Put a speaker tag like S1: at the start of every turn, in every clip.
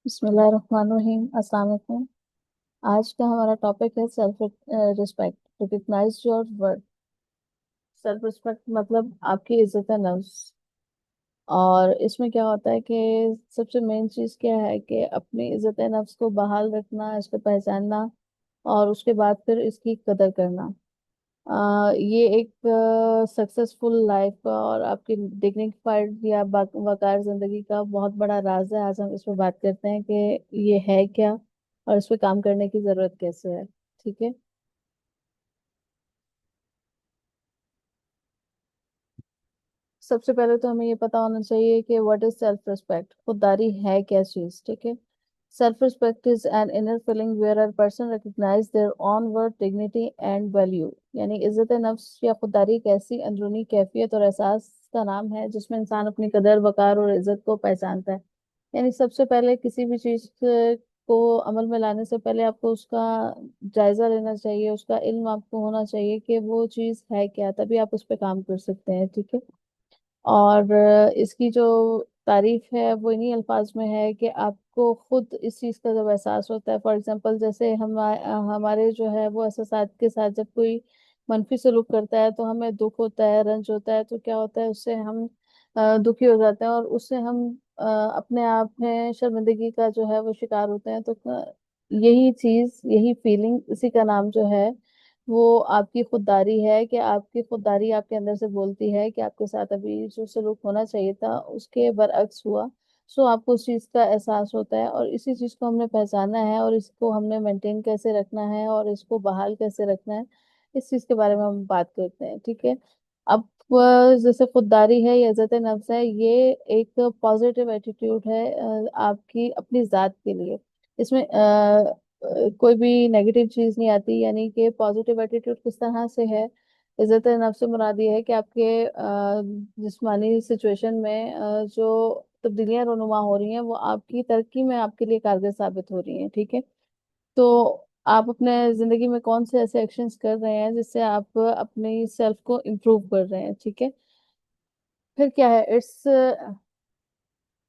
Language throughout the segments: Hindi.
S1: बिस्मिल्लाहिर्रहमानिर्रहीम। अस्सलाम वालेकुम। आज का हमारा टॉपिक है self respect. Recognise your worth. Self respect मतलब आपकी इज्जत नफ्स। और इसमें क्या होता है कि सबसे मेन चीज क्या है कि अपनी इज्जत नफ्स को बहाल रखना, इसको पहचानना और उसके बाद फिर इसकी कदर करना। ये एक सक्सेसफुल लाइफ का और आपकी डिग्निफाइड या वकार जिंदगी का बहुत बड़ा राज है। आज हम इस पर बात करते हैं कि ये है क्या और इस पे काम करने की जरूरत कैसे है। ठीक है। सबसे पहले तो हमें ये पता होना चाहिए कि व्हाट इज सेल्फ रिस्पेक्ट। खुददारी है क्या चीज। ठीक है। Self respect is an inner feeling where a person recognise their own worth, dignity and value. यानी इज्जत नफ्स या खुददारी एक ऐसी अंदरूनी कैफियत और एहसास का नाम है जिसमें इंसान अपनी कदर, वकार और इज्जत को पहचानता है। यानी सबसे पहले किसी भी चीज को अमल में लाने से पहले आपको उसका जायजा लेना चाहिए, उसका इल्म आपको होना चाहिए कि वो चीज है क्या, तभी आप उस पर काम कर सकते हैं। ठीक है। और इसकी जो तारीफ है वो इन्हीं अल्फाज में है कि आपको खुद इस चीज़ का जब एहसास होता है। फॉर एग्जांपल जैसे हमारे जो है वो एहसास के साथ जब कोई मनफी सलूक करता है तो हमें दुख होता है, रंज होता है। तो क्या होता है, उससे हम दुखी हो जाते हैं और उससे हम अपने आप में शर्मिंदगी का जो है वो शिकार होते हैं। तो यही चीज, यही फीलिंग, इसी का नाम जो है वो आपकी खुददारी है। कि आपकी खुददारी आपके अंदर से बोलती है कि आपके साथ अभी जो सलूक होना चाहिए था उसके बरअक्स हुआ। सो आपको उस चीज का एहसास होता है और इसी चीज को हमने पहचाना है और इसको हमने मेंटेन कैसे रखना है और इसको बहाल कैसे रखना है, इस चीज के बारे में हम बात करते हैं। ठीक है। अब जैसे खुददारी है या इज्जत नफ्स है, ये एक पॉजिटिव एटीट्यूड है आपकी अपनी जात के लिए। इसमें कोई भी नेगेटिव चीज नहीं आती। यानी कि पॉजिटिव एटीट्यूड किस तरह से है। इज्जत नफ्स से मुराद ये है कि आपके जिस्मानी सिचुएशन में जो तब्दीलियां रोनुमा हो रही हैं वो आपकी तरक्की में आपके लिए कारगर साबित हो रही हैं। ठीक है। तो आप अपने जिंदगी में कौन से ऐसे एक्शंस कर रहे हैं जिससे आप अपनी सेल्फ को इम्प्रूव कर रहे हैं। ठीक है। फिर क्या है, it's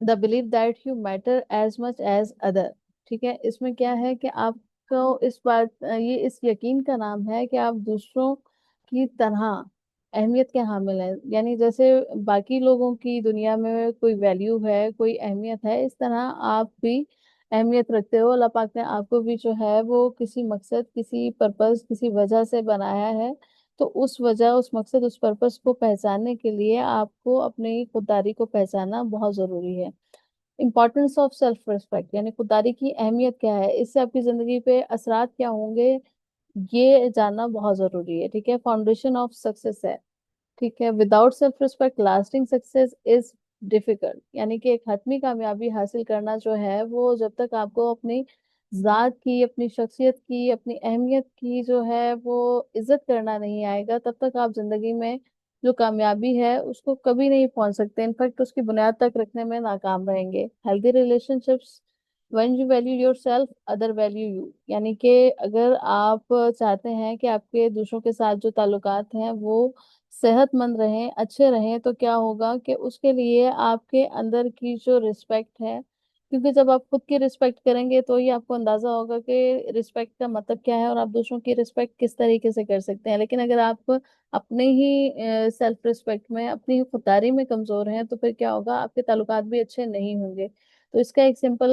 S1: the believe that you matter as much as other. ठीक है। इसमें क्या है कि आपको इस बात, ये इस यकीन का नाम है कि आप दूसरों की तरह अहमियत के हामिल हैं। यानी जैसे बाकी लोगों की दुनिया में कोई वैल्यू है, कोई अहमियत है, इस तरह आप भी अहमियत रखते हो। अल्लाह पाक ने आपको भी जो है वो किसी मकसद, किसी पर्पस, किसी वजह से बनाया है। तो उस वजह, उस मकसद, उस पर्पस को पहचानने के लिए आपको अपनी खुददारी को पहचानना बहुत जरूरी है। इंपॉर्टेंस ऑफ सेल्फ रिस्पेक्ट यानी खुददारी की अहमियत क्या है, इससे आपकी जिंदगी पे असरात क्या होंगे, ये जानना बहुत जरूरी है। ठीक है। फाउंडेशन ऑफ सक्सेस है। ठीक है। Without self respect lasting success is difficult. यानी कि एक हतमी कामयाबी हासिल करना जो है वो जब तक आपको अपनी जात की, अपनी शख्सियत की, अपनी अहमियत की जो है वो इज्जत करना नहीं आएगा, तब तक आप जिंदगी में जो कामयाबी है उसको कभी नहीं पहुंच सकते। इनफैक्ट उसकी बुनियाद तक रखने में नाकाम रहेंगे। Healthy relationships, when you value your self other value you. यानी कि अगर आप चाहते हैं कि आपके दूसरों के साथ जो ताल्लुकात हैं वो सेहतमंद रहें, अच्छे रहें, तो क्या होगा कि उसके लिए आपके अंदर की जो रिस्पेक्ट है, क्योंकि जब आप खुद की रिस्पेक्ट करेंगे तो ही आपको अंदाजा होगा कि रिस्पेक्ट का मतलब क्या है और आप दूसरों की रिस्पेक्ट किस तरीके से कर सकते हैं। लेकिन अगर आप अपने ही सेल्फ रिस्पेक्ट में, अपनी ही खुददारी में कमजोर हैं तो फिर क्या होगा, आपके ताल्लुकात भी अच्छे नहीं होंगे। तो इसका एक सिंपल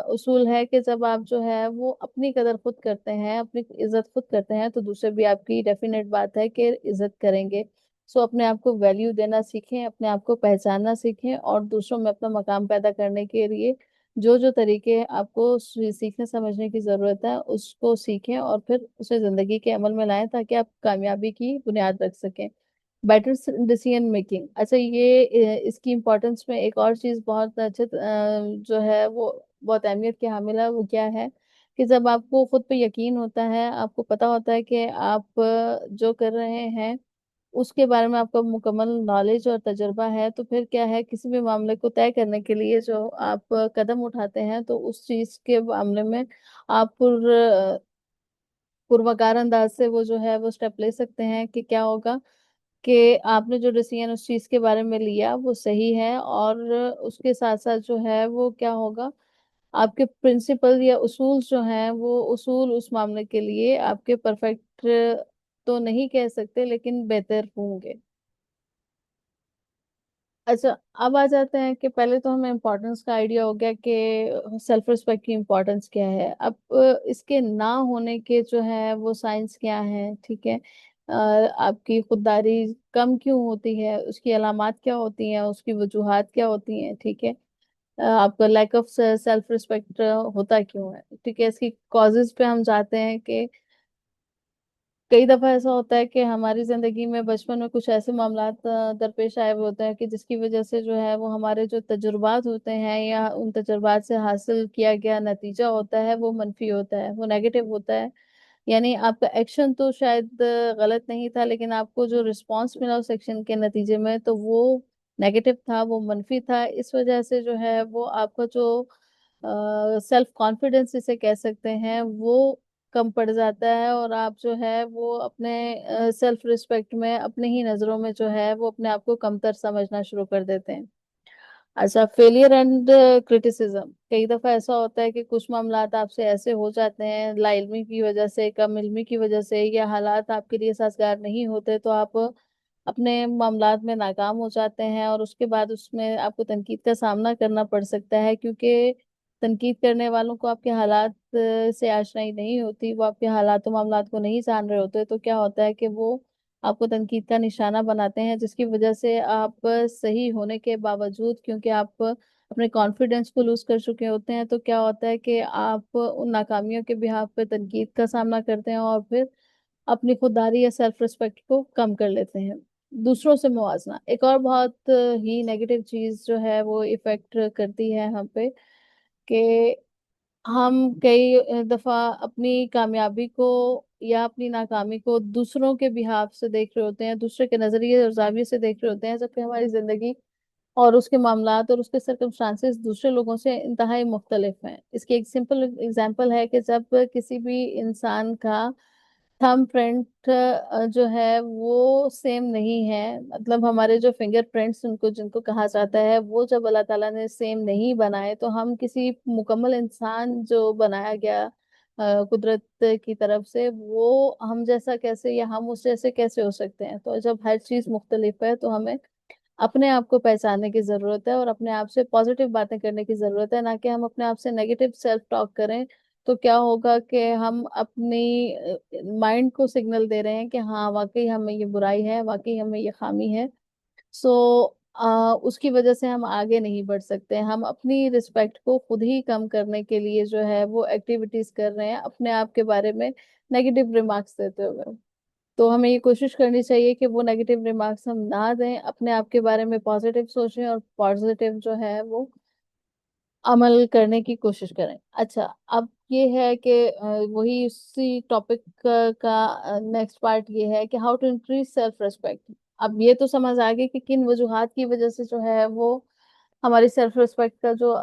S1: उसूल है कि जब आप जो है वो अपनी कदर खुद करते हैं, अपनी इज्जत खुद करते हैं, तो दूसरे भी आपकी डेफिनेट बात है कि इज्जत करेंगे। सो अपने आप को वैल्यू देना सीखें, अपने आप को पहचानना सीखें और दूसरों में अपना मकाम पैदा करने के लिए जो जो तरीके आपको सीखने समझने की जरूरत है उसको सीखें और फिर उसे जिंदगी के अमल में लाएं ताकि आप कामयाबी की बुनियाद रख सकें। Better decision making. अच्छा, ये इसकी इम्पोर्टेंस में एक और चीज बहुत अच्छे जो है वो बहुत अहमियत की हामिल है। वो क्या है कि जब आपको खुद पे यकीन होता है, आपको पता होता है कि आप जो कर रहे हैं उसके बारे में आपका मुकम्मल नॉलेज और तजुर्बा है, तो फिर क्या है, किसी भी मामले को तय करने के लिए जो आप कदम उठाते हैं तो उस चीज के मामले में आप पुरवकार अंदाज से वो जो है वो स्टेप ले सकते हैं कि क्या होगा कि आपने जो डिसीजन उस चीज के बारे में लिया वो सही है। और उसके साथ साथ जो है वो क्या होगा, आपके प्रिंसिपल या उसूल जो हैं वो उसूल उस मामले के लिए आपके परफेक्ट तो नहीं कह सकते लेकिन बेहतर होंगे। अच्छा, अब आ जाते हैं कि पहले तो हमें इम्पोर्टेंस का आइडिया हो गया कि सेल्फ रिस्पेक्ट की इम्पोर्टेंस क्या है। अब इसके ना होने के जो है वो साइंस क्या है, ठीक है। आपकी खुददारी कम क्यों होती है, उसकी अलामात क्या होती हैं, उसकी वजूहात क्या होती हैं, ठीक है। आपका लैक ऑफ सेल्फ रिस्पेक्ट होता क्यों है, ठीक है। इसकी कॉजेज पे हम जाते हैं कि कई दफा ऐसा होता है कि हमारी जिंदगी में बचपन में कुछ ऐसे मामलात दरपेश आए हुए होते हैं कि जिसकी वजह से जो है वो हमारे जो तजुर्बात होते हैं या उन तजुर्बात से हासिल किया गया नतीजा होता है वो मनफी होता है, वो नेगेटिव होता है। यानी आपका एक्शन तो शायद गलत नहीं था लेकिन आपको जो रिस्पांस मिला उस एक्शन के नतीजे में तो वो नेगेटिव था, वो मनफी था। इस वजह से जो है वो आपका जो सेल्फ कॉन्फिडेंस इसे कह सकते हैं वो कम पड़ जाता है और आप जो है वो अपने सेल्फ रिस्पेक्ट में अपने ही नजरों में जो है वो अपने आप को कमतर समझना शुरू कर देते हैं। अच्छा, फेलियर एंड क्रिटिसिज्म। कई दफा ऐसा होता है कि कुछ मामलात आपसे ऐसे हो जाते हैं लाइल्मी की वजह से, कम इल्मी की वजह से, या हालात आपके लिए साजगार नहीं होते तो आप अपने मामलात में नाकाम हो जाते हैं और उसके बाद उसमें आपको तनकीद का सामना करना पड़ सकता है, क्योंकि तनकीद करने वालों को आपके हालात से आशनाई नहीं होती, वो आपके हालात मामलात को नहीं जान रहे होते। तो क्या होता है कि वो आपको तनकीद का निशाना बनाते हैं, जिसकी वजह से आप सही होने के बावजूद, क्योंकि आप अपने कॉन्फिडेंस को लूज कर चुके होते हैं, तो क्या होता है कि आप उन नाकामियों के बिहाफ पे तनकीद का सामना करते हैं और फिर अपनी खुददारी या सेल्फ रिस्पेक्ट को कम कर लेते हैं। दूसरों से मुवाजना एक और बहुत ही नेगेटिव चीज जो है वो इफेक्ट करती है हम पे, कि हम कई दफा अपनी कामयाबी को या अपनी नाकामी को दूसरों के बिहाफ से देख रहे होते हैं, दूसरे के नजरिए और जाविये से देख रहे होते हैं, जबकि हमारी जिंदगी और उसके मामलात और उसके सर्कमस्टांसेस दूसरे लोगों से इंतहाई मुख्तलिफ हैं। इसकी एक सिंपल एग्जांपल है कि जब किसी भी इंसान का थंबप्रिंट जो है वो सेम नहीं है, मतलब हमारे जो फिंगरप्रिंट्स उनको जिनको कहा जाता है वो जब अल्लाह ताला ने सेम नहीं बनाए तो हम किसी मुकम्मल इंसान जो बनाया गया कुदरत की तरफ से, वो हम जैसा कैसे या हम उस जैसे कैसे हो सकते हैं। तो जब हर चीज मुख्तलिफ है तो हमें अपने आप को पहचानने की जरूरत है और अपने आप से पॉजिटिव बातें करने की जरूरत है, ना कि हम अपने आप से नेगेटिव सेल्फ टॉक करें। तो क्या होगा कि हम अपनी माइंड को सिग्नल दे रहे हैं कि हाँ वाकई हमें ये बुराई है, वाकई हमें ये खामी है। सो उसकी वजह से हम आगे नहीं बढ़ सकते। हम अपनी रिस्पेक्ट को खुद ही कम करने के लिए जो है वो एक्टिविटीज कर रहे हैं अपने आप के बारे में नेगेटिव रिमार्क्स देते हुए। तो हमें ये कोशिश करनी चाहिए कि वो नेगेटिव रिमार्क्स हम ना दें, अपने आप के बारे में पॉजिटिव सोचें और पॉजिटिव जो है वो अमल करने की कोशिश करें। अच्छा, अब ये है कि वही उसी टॉपिक का नेक्स्ट पार्ट ये है कि how to increase self respect. अब ये तो समझ आ गई कि किन वजूहात की वजह से जो है वो हमारी सेल्फ रिस्पेक्ट का जो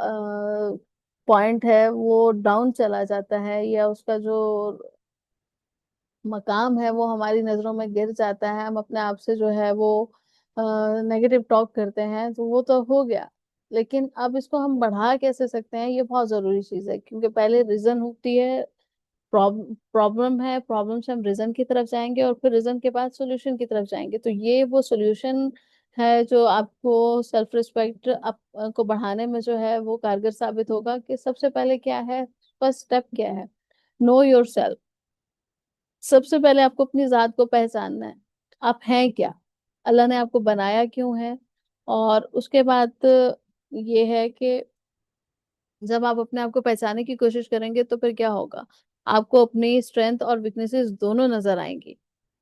S1: पॉइंट है वो डाउन चला जाता है या उसका जो मकाम है वो हमारी नजरों में गिर जाता है, हम अपने आप से जो है वो नेगेटिव टॉक करते हैं, तो वो तो हो गया। लेकिन अब इसको हम बढ़ा कैसे सकते हैं, ये बहुत जरूरी चीज है, क्योंकि पहले रीजन होती है, प्रॉब्लम है, प्रॉब्लम से हम रीजन की तरफ जाएंगे और फिर रीजन के बाद सोल्यूशन की तरफ जाएंगे। तो ये वो सोल्यूशन है जो आपको सेल्फ रिस्पेक्ट को बढ़ाने में जो है वो कारगर साबित होगा। कि सबसे पहले क्या है, फर्स्ट स्टेप क्या है, नो योर सेल्फ। सबसे पहले आपको अपनी जात को पहचानना है, आप हैं क्या, अल्लाह ने आपको बनाया क्यों है। और उसके बाद ये है कि जब आप अपने आप को पहचानने की कोशिश करेंगे तो फिर क्या होगा, आपको अपनी स्ट्रेंथ और वीकनेसेस दोनों नजर आएंगी।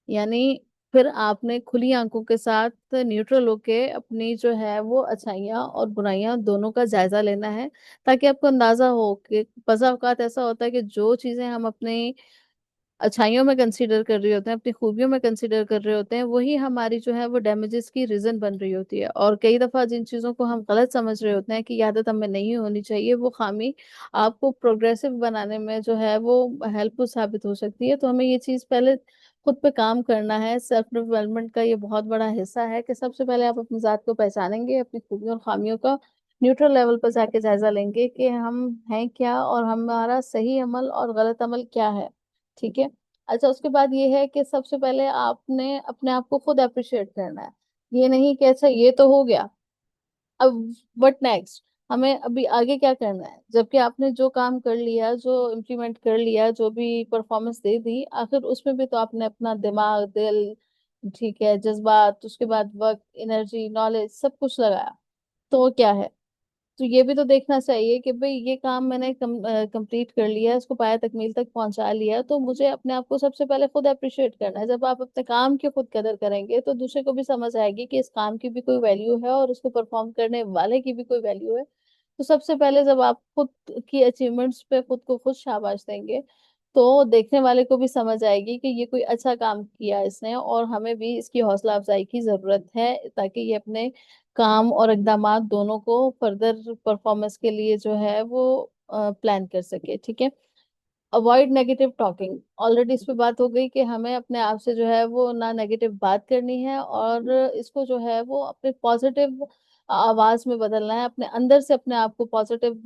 S1: यानी फिर आपने खुली आंखों के साथ न्यूट्रल होके अपनी जो है वो अच्छाइयाँ और बुराइयां दोनों का जायजा लेना है, ताकि आपको अंदाजा हो कि बसा औकात ऐसा होता है कि जो चीजें हम अपने अच्छाइयों में कंसीडर कर रहे होते हैं, अपनी खूबियों में कंसीडर कर रहे होते हैं, वही हमारी जो है वो डैमेजेस की रीजन बन रही होती है। और कई दफा जिन चीजों को हम गलत समझ रहे होते हैं कि ये आदत हमें नहीं होनी चाहिए, वो खामी आपको प्रोग्रेसिव बनाने में जो है वो हेल्पफुल साबित हो सकती है। तो हमें ये चीज पहले खुद पे काम करना है। सेल्फ डेवलपमेंट का ये बहुत बड़ा हिस्सा है कि सबसे पहले आप अपनी जात को पहचानेंगे, अपनी खूबियों और खामियों का न्यूट्रल लेवल पर जाके जायजा लेंगे कि हम हैं क्या और हमारा सही अमल और गलत अमल क्या है। ठीक है। अच्छा, उसके बाद ये है कि सबसे पहले आपने अपने आप को खुद अप्रिशिएट करना है। ये नहीं कि अच्छा ये तो हो गया, अब व्हाट नेक्स्ट, हमें अभी आगे क्या करना है, जबकि आपने जो काम कर लिया, जो इम्प्लीमेंट कर लिया, जो भी परफॉर्मेंस दे दी, आखिर उसमें भी तो आपने अपना दिमाग, दिल, ठीक है, जज्बात, उसके बाद वक्त, एनर्जी, नॉलेज, सब कुछ लगाया। तो क्या है, तो ये भी तो देखना चाहिए कि भाई ये काम मैंने कंप्लीट कर लिया, इसको पाया तकमील तक पहुंचा लिया, तो मुझे अपने आप को सबसे पहले खुद अप्रिशिएट करना है। जब आप अपने काम की खुद कदर करेंगे तो दूसरे को भी समझ आएगी कि इस काम की भी कोई वैल्यू है और उसको परफॉर्म करने वाले की भी कोई वैल्यू है। तो सबसे पहले जब आप खुद की अचीवमेंट्स पे खुद को खुद शाबाश देंगे, तो देखने वाले को भी समझ आएगी कि ये कोई अच्छा काम किया इसने, और हमें भी इसकी हौसला अफजाई की जरूरत है, ताकि ये अपने काम और इकदामात दोनों को फर्दर परफॉर्मेंस के लिए जो है वो प्लान कर सके। ठीक है। अवॉइड नेगेटिव टॉकिंग, ऑलरेडी इस पे बात हो गई कि हमें अपने आप से जो है वो ना नेगेटिव बात करनी है, और इसको जो है वो अपने पॉजिटिव आवाज में बदलना है, अपने अंदर से अपने आप को पॉजिटिव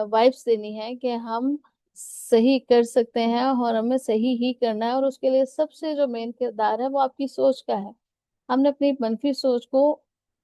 S1: वाइब्स देनी है कि हम सही कर सकते हैं और हमें सही ही करना है। और उसके लिए सबसे जो मेन किरदार है वो आपकी सोच का है। हमने अपनी मंफी सोच को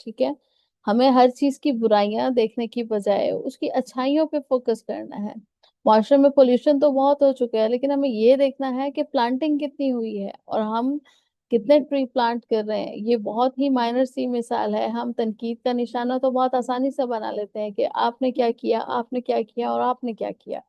S1: ठीक है। हमें हर चीज की बुराइयां देखने की बजाय उसकी अच्छाइयों पे फोकस करना है। माशरे में पोल्यूशन तो बहुत हो चुका है, लेकिन हमें ये देखना है कि प्लांटिंग कितनी हुई है और हम कितने ट्री प्लांट कर रहे हैं। ये बहुत ही माइनर सी मिसाल है। हम तनकीद का निशाना तो बहुत आसानी से बना लेते हैं कि आपने क्या किया, आपने क्या किया और आपने क्या किया।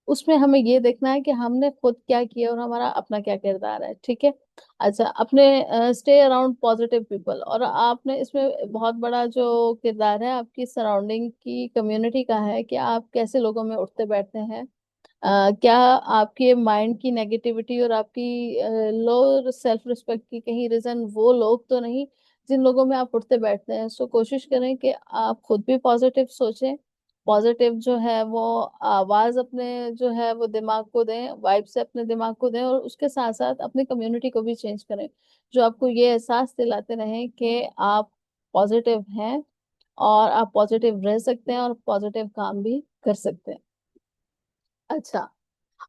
S1: उसमें हमें ये देखना है कि हमने खुद क्या किया और हमारा अपना क्या किरदार है। ठीक है। अच्छा, अपने स्टे अराउंड पॉजिटिव पीपल, और आपने इसमें बहुत बड़ा जो किरदार है आपकी सराउंडिंग की कम्युनिटी का है कि आप कैसे लोगों में उठते बैठते हैं। क्या आपके माइंड की नेगेटिविटी और आपकी लो सेल्फ रिस्पेक्ट की कहीं रीजन वो लोग तो नहीं जिन लोगों में आप उठते बैठते हैं। सो कोशिश करें कि आप खुद भी पॉजिटिव सोचें, पॉजिटिव जो है वो आवाज अपने जो है वो दिमाग को दें, वाइब से अपने दिमाग को दें, और उसके साथ साथ अपनी कम्युनिटी को भी चेंज करें, जो आपको ये एहसास दिलाते रहें कि आप पॉजिटिव हैं और आप पॉजिटिव रह सकते हैं और पॉजिटिव काम भी कर सकते हैं। अच्छा,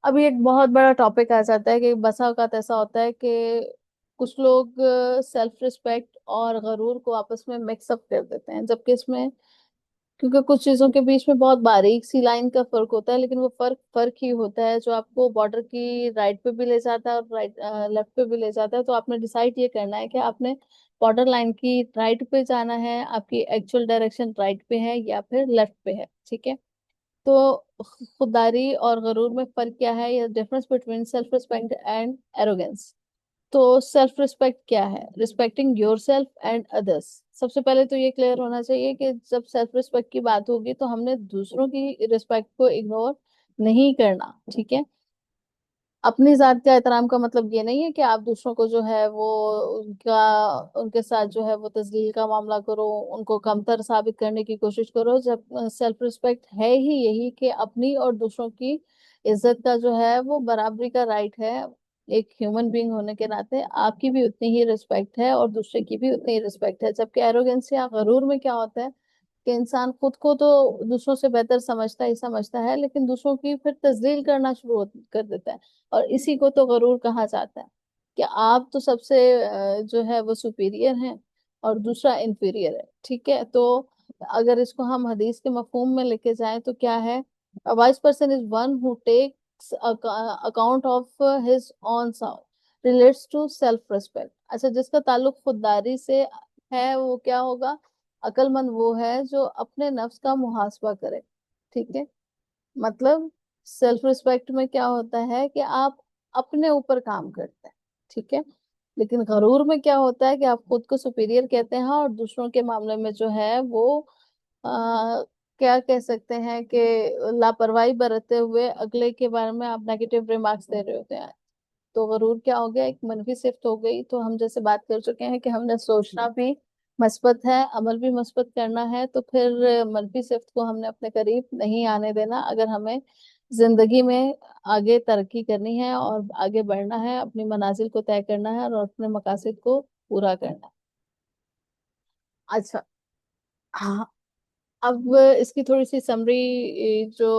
S1: अभी एक बहुत बड़ा टॉपिक आ जाता है कि बसा औकात ऐसा होता है कि कुछ लोग सेल्फ रिस्पेक्ट और गरूर को आपस में मिक्सअप कर देते हैं, जबकि इसमें, क्योंकि कुछ चीजों के बीच में बहुत बारीक सी लाइन का फर्क होता है, लेकिन वो फर्क फर्क ही होता है जो आपको बॉर्डर की राइट पे भी ले जाता है और राइट लेफ्ट पे भी ले जाता है। तो आपने डिसाइड ये करना है कि आपने बॉर्डर लाइन की राइट पे जाना है, आपकी एक्चुअल डायरेक्शन राइट पे है या फिर लेफ्ट पे है। ठीक है। तो खुददारी और गरूर में फर्क क्या है, या difference between self respect and arrogance. तो सेल्फ रिस्पेक्ट क्या है? Respecting your self and others. सबसे पहले तो ये क्लियर होना चाहिए कि जब सेल्फ रिस्पेक्ट की बात होगी तो हमने दूसरों की रिस्पेक्ट को इग्नोर नहीं करना। ठीक है। अपनी जात का एहतराम का मतलब ये नहीं है कि आप दूसरों को जो है वो उनका उनके साथ जो है वो तजलील का मामला करो, उनको कमतर साबित करने की कोशिश करो। जब सेल्फ रिस्पेक्ट है ही यही कि अपनी और दूसरों की इज्जत का जो है वो बराबरी का राइट है। एक ह्यूमन बीइंग होने के नाते आपकी भी उतनी ही रिस्पेक्ट है और दूसरे की भी उतनी ही रिस्पेक्ट है। जबकि एरोगेंस या गरूर में क्या होता है कि इंसान खुद को तो दूसरों से बेहतर समझता है, लेकिन दूसरों की फिर तजलील करना शुरू कर देता है। और इसी को तो गरूर कहा जाता है कि आप तो सबसे जो है वो सुपीरियर हैं और दूसरा इंफीरियर है। ठीक है। तो अगर इसको हम हदीस के मफहूम में लेके जाएं तो क्या है? A wise person is one who takes account of his own sound relates to self respect. अच्छा, जिसका ताल्लुक खुददारी से है वो क्या होगा? अक्लमंद वो है जो अपने नफ्स का मुहासबा करे। ठीक है। मतलब सेल्फ रिस्पेक्ट में क्या होता है कि आप अपने ऊपर काम करते हैं। ठीक है। लेकिन गरूर में क्या होता है कि आप खुद को सुपीरियर कहते हैं और दूसरों के मामले में जो है वो क्या कह सकते हैं कि लापरवाही बरतते हुए अगले के बारे में आप नेगेटिव रिमार्क्स दे रहे होते हैं। तो गरूर क्या हो गया? एक मनफी सिफ्त हो गई। तो हम जैसे बात कर चुके हैं कि हमने सोचना भी मस्बत है, अमल भी मस्बत करना है, तो फिर मनफी सिफ्त को हमने अपने करीब नहीं आने देना अगर हमें जिंदगी में आगे तरक्की करनी है और आगे बढ़ना है, अपनी मनाजिल को तय करना है और अपने मकासद को पूरा करना है। अच्छा। हाँ, अब इसकी थोड़ी सी समरी जो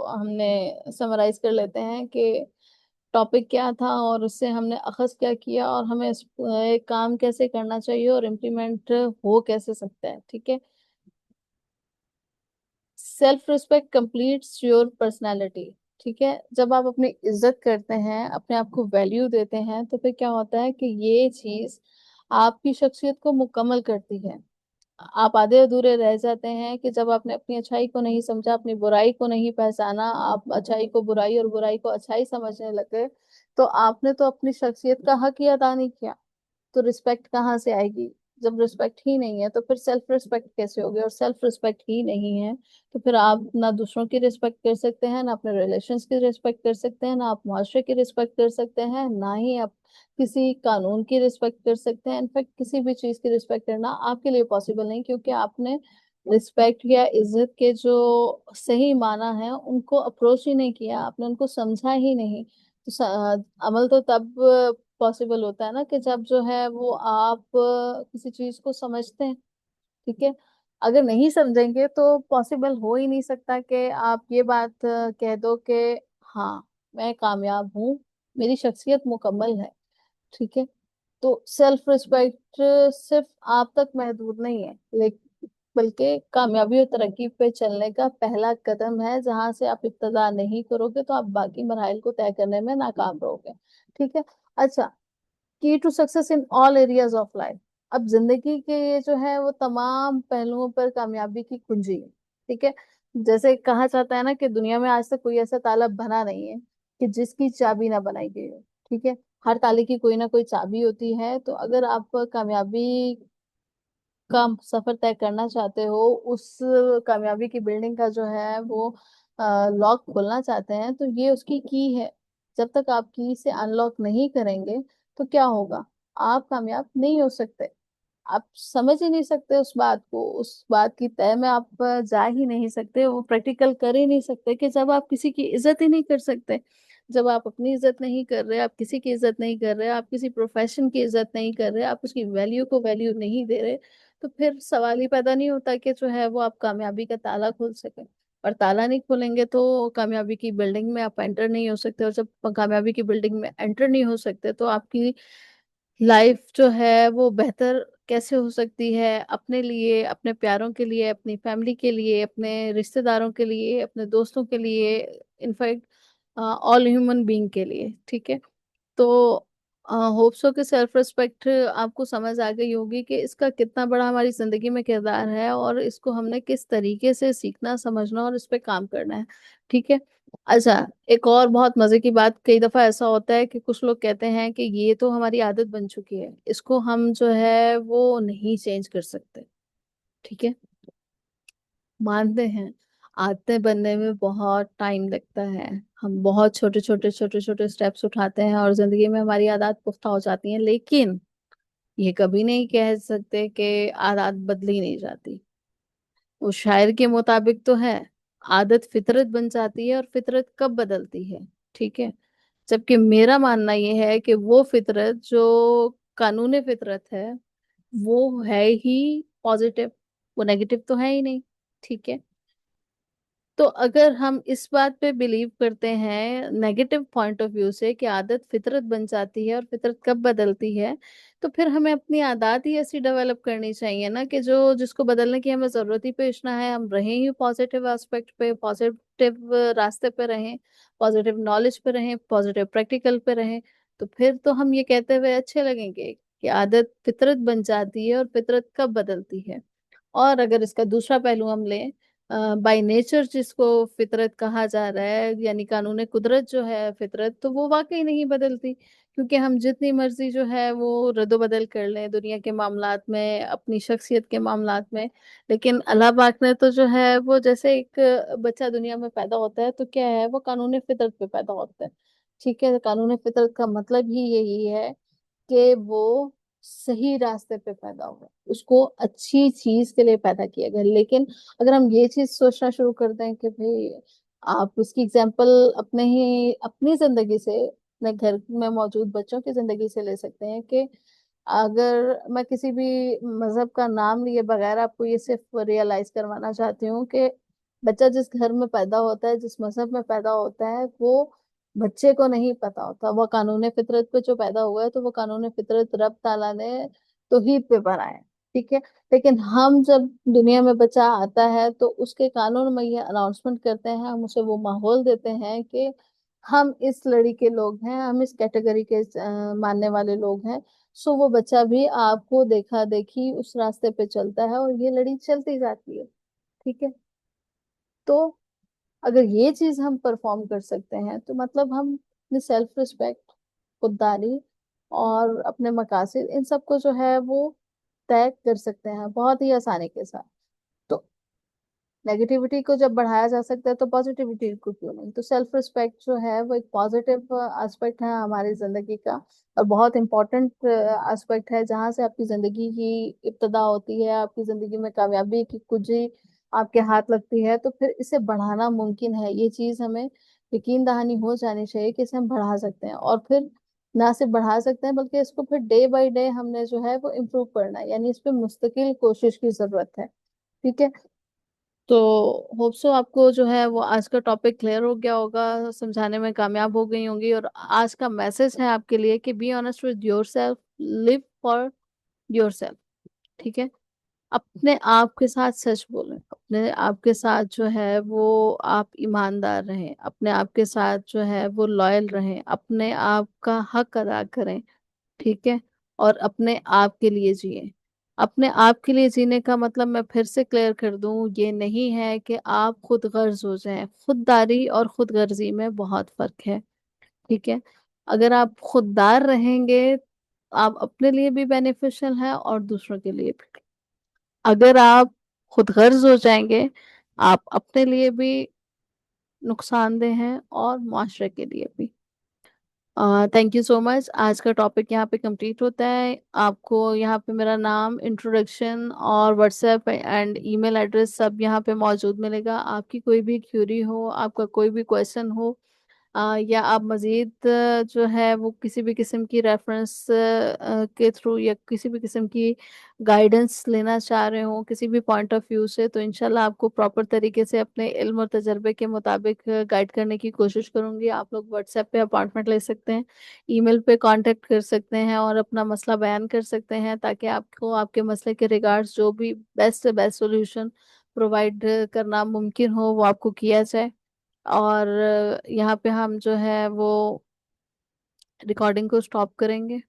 S1: हमने समराइज कर लेते हैं कि टॉपिक क्या था और उससे हमने अखज क्या किया और हमें इस काम कैसे करना चाहिए और इम्प्लीमेंट हो कैसे सकता है, ठीक है। Self respect completes your personality. ठीक है, जब आप अपनी इज्जत करते हैं, अपने आप को वैल्यू देते हैं, तो फिर क्या होता है कि ये चीज आपकी शख्सियत को मुकम्मल करती है। आप आधे अधूरे रह जाते हैं कि जब आपने अपनी अच्छाई को नहीं समझा, अपनी बुराई को नहीं पहचाना, आप अच्छाई को बुराई और बुराई को अच्छाई समझने लगे, तो आपने तो अपनी शख्सियत का हक ही अदा नहीं किया। तो रिस्पेक्ट कहाँ से आएगी? जब रिस्पेक्ट ही नहीं है तो फिर सेल्फ रिस्पेक्ट कैसे होगी? और सेल्फ रिस्पेक्ट ही नहीं है तो फिर आप ना दूसरों की रिस्पेक्ट कर सकते हैं, ना अपने रिलेशंस की रिस्पेक्ट कर सकते हैं, ना आप मुआशरे की रिस्पेक्ट कर सकते हैं, ना ही आप किसी कानून की रिस्पेक्ट कर सकते हैं। इनफैक्ट किसी भी चीज की रिस्पेक्ट करना आपके लिए पॉसिबल नहीं, क्योंकि आपने रिस्पेक्ट या इज्जत के जो सही माना है उनको अप्रोच ही नहीं किया, आपने उनको समझा ही नहीं। तो अमल तो तब पॉसिबल होता है ना कि जब जो है वो आप किसी चीज को समझते हैं, ठीक है। अगर नहीं समझेंगे तो पॉसिबल हो ही नहीं सकता कि आप ये बात कह दो कि हाँ, मैं कामयाब हूँ, मेरी शख्सियत मुकम्मल है, ठीक है। तो सेल्फ रिस्पेक्ट सिर्फ आप तक महदूद नहीं है, लेकिन बल्कि कामयाबी और तरक्की पे चलने का पहला कदम है। जहां से आप इब्तदा नहीं करोगे तो आप बाकी मराइल को तय करने में नाकाम रहोगे, ठीक है। अच्छा, key to success in all areas of life. अब जिंदगी के ये जो है वो तमाम पहलुओं पर कामयाबी की कुंजी है, ठीक है। जैसे कहा जाता है ना कि दुनिया में आज तक कोई ऐसा ताला बना नहीं है कि जिसकी चाबी ना बनाई गई हो, ठीक है। हर ताले की कोई ना कोई चाबी होती है। तो अगर आप कामयाबी का सफर तय करना चाहते हो, उस कामयाबी की बिल्डिंग का जो है वो लॉक खोलना चाहते हैं, तो ये उसकी की है। जब तक आप की से अनलॉक नहीं करेंगे तो क्या होगा? आप कामयाब नहीं हो सकते। आप समझ ही नहीं सकते उस बात को, उस बात की तह में आप जा ही नहीं सकते, वो प्रैक्टिकल कर ही नहीं सकते कि जब आप किसी की इज्जत ही नहीं कर सकते। जब आप अपनी इज्जत नहीं कर रहे, आप किसी की इज्जत नहीं कर रहे, आप किसी प्रोफेशन की इज्जत नहीं कर रहे, आप उसकी वैल्यू को वैल्यू नहीं दे रहे, तो फिर सवाल ही पैदा नहीं होता कि जो है वो आप कामयाबी का ताला खोल सके। और ताला नहीं खोलेंगे तो कामयाबी की बिल्डिंग में आप एंटर नहीं हो सकते, और जब कामयाबी की बिल्डिंग में एंटर नहीं हो सकते तो आपकी लाइफ जो है वो बेहतर कैसे हो सकती है, अपने लिए, अपने प्यारों के लिए, अपनी फैमिली के लिए, अपने रिश्तेदारों के लिए, अपने दोस्तों के लिए, इनफैक्ट ऑल ह्यूमन बीइंग के लिए, ठीक है। तो होप सो कि सेल्फ रिस्पेक्ट आपको समझ आ गई होगी कि इसका कितना बड़ा हमारी जिंदगी में किरदार है और इसको हमने किस तरीके से सीखना, समझना और इस पे काम करना है, ठीक है। अच्छा, एक और बहुत मजे की बात, कई दफा ऐसा होता है कि कुछ लोग कहते हैं कि ये तो हमारी आदत बन चुकी है, इसको हम जो है वो नहीं चेंज कर सकते, ठीक है। मानते हैं आदतें बनने में बहुत टाइम लगता है। हम बहुत छोटे छोटे स्टेप्स उठाते हैं और जिंदगी में हमारी आदत पुख्ता हो जाती हैं, लेकिन ये कभी नहीं कह सकते कि आदत बदली नहीं जाती। वो शायर के मुताबिक तो है, आदत फितरत बन जाती है और फितरत कब बदलती है, ठीक है। जबकि मेरा मानना ये है कि वो फितरत जो कानून फितरत है वो है ही पॉजिटिव, वो नेगेटिव तो है ही नहीं, ठीक है। तो अगर हम इस बात पे बिलीव करते हैं नेगेटिव पॉइंट ऑफ व्यू से कि आदत फितरत बन जाती है और फितरत कब बदलती है, तो फिर हमें अपनी आदत ही ऐसी डेवलप करनी चाहिए ना कि जो जिसको बदलने की हमें जरूरत ही पेश ना है, हम रहें ही पॉजिटिव एस्पेक्ट पे, पॉजिटिव रास्ते पे रहें, पॉजिटिव नॉलेज पे रहें, पॉजिटिव प्रैक्टिकल पे रहें। तो फिर तो हम ये कहते हुए अच्छे लगेंगे कि आदत फितरत बन जाती है और फितरत कब बदलती है। और अगर इसका दूसरा पहलू हम लें, बाय नेचर जिसको फितरत कहा जा रहा है, यानी कानून कुदरत जो है फितरत, तो वो वाकई नहीं बदलती। क्योंकि हम जितनी मर्जी जो है वो रद्द-बदल कर लें दुनिया के मामलात में, अपनी शख्सियत के मामलात में, लेकिन अल्लाह पाक ने तो जो है वो जैसे एक बच्चा दुनिया में पैदा होता है तो क्या है, वो कानून फितरत पे पैदा होता है, ठीक है। कानून फितरत का मतलब ही यही है कि वो सही रास्ते पे पैदा हुआ, उसको अच्छी चीज के लिए पैदा किया गया। लेकिन अगर हम ये चीज सोचना शुरू कर दें कि भाई, आप इसकी एग्जांपल अपने ही अपनी जिंदगी से, अपने घर में मौजूद बच्चों की जिंदगी से ले सकते हैं कि अगर मैं किसी भी मजहब का नाम लिए बगैर आपको ये सिर्फ रियलाइज करवाना चाहती हूँ कि बच्चा जिस घर में पैदा होता है, जिस मजहब में पैदा होता है, वो बच्चे को नहीं पता होता वो कानून फितरत पे जो पैदा हुआ है, तो वो कानून फितरत रब ताला ने तौहीद पे बनाया है। ठीक है। लेकिन हम जब दुनिया में बच्चा आता है तो उसके कानून में ये अनाउंसमेंट करते हैं, हम उसे वो माहौल देते हैं कि हम इस लड़ी के लोग हैं, हम इस कैटेगरी के मानने वाले लोग हैं। सो वो बच्चा भी आपको देखा देखी उस रास्ते पे चलता है और ये लड़ी चलती जाती है। ठीक है। तो अगर ये चीज हम परफॉर्म कर सकते हैं तो मतलब हम अपनी सेल्फ रिस्पेक्ट, खुददारी और अपने मकासद, इन सबको जो है वो तय कर सकते हैं बहुत ही आसानी के साथ। तो नेगेटिविटी को जब बढ़ाया जा सकता है तो पॉजिटिविटी को क्यों नहीं। तो सेल्फ रिस्पेक्ट जो है वो एक पॉजिटिव एस्पेक्ट है हमारी जिंदगी का, और बहुत इंपॉर्टेंट एस्पेक्ट है, जहाँ से आपकी जिंदगी की इब्तदा होती है, आपकी जिंदगी में कामयाबी की कुंजी आपके हाथ लगती है। तो फिर इसे बढ़ाना मुमकिन है, ये चीज हमें यकीन दहानी हो जानी चाहिए कि इसे हम बढ़ा सकते हैं। और फिर ना सिर्फ बढ़ा सकते हैं बल्कि इसको फिर डे बाय डे हमने जो है वो इम्प्रूव करना है, यानी इस पे मुस्तकिल कोशिश की जरूरत है। ठीक है। तो होप सो आपको जो है वो आज का टॉपिक क्लियर हो गया होगा, समझाने में कामयाब हो गई होंगी। और आज का मैसेज है आपके लिए कि be honest with your self, live for your self. ठीक है। अपने आप के साथ सच बोलें, अपने आप के साथ जो है वो आप ईमानदार रहें, अपने आप के साथ जो है वो लॉयल रहें, अपने आप का हक अदा करें। ठीक है। और अपने आप के लिए जिए। अपने आप के लिए जीने का मतलब मैं फिर से क्लियर कर दूं, ये नहीं है कि आप खुद गर्ज हो जाएं। खुददारी और खुदगर्जी में बहुत फर्क है। ठीक है। अगर आप खुददार रहेंगे, आप अपने लिए भी बेनिफिशियल हैं और दूसरों के लिए भी। अगर आप खुदगर्ज हो जाएंगे, आप अपने लिए भी नुकसानदेह हैं और मुआशरे के लिए भी। Thank you so much. आज का टॉपिक यहाँ पे कंप्लीट होता है। आपको यहाँ पे मेरा नाम, इंट्रोडक्शन और व्हाट्सएप एंड ईमेल एड्रेस सब यहाँ पे मौजूद मिलेगा। आपकी कोई भी क्यूरी हो, आपका कोई भी क्वेश्चन हो, या आप मज़ीद जो है वो किसी भी किस्म की रेफरेंस के थ्रू या किसी भी किस्म की गाइडेंस लेना चाह रहे हो किसी भी पॉइंट ऑफ व्यू से, तो इंशाल्लाह आपको प्रॉपर तरीके से अपने इल्म और तजर्बे के मुताबिक गाइड करने की कोशिश करूंगी। आप लोग व्हाट्सएप पे अपॉइंटमेंट ले सकते हैं, ईमेल पे कांटेक्ट कर सकते हैं और अपना मसला बयान कर सकते हैं, ताकि आपको आपके मसले के रिगार्ड्स जो भी बेस्ट से बेस्ट सोल्यूशन प्रोवाइड करना मुमकिन हो वो आपको किया जाए। और यहाँ पे हम जो है वो रिकॉर्डिंग को स्टॉप करेंगे।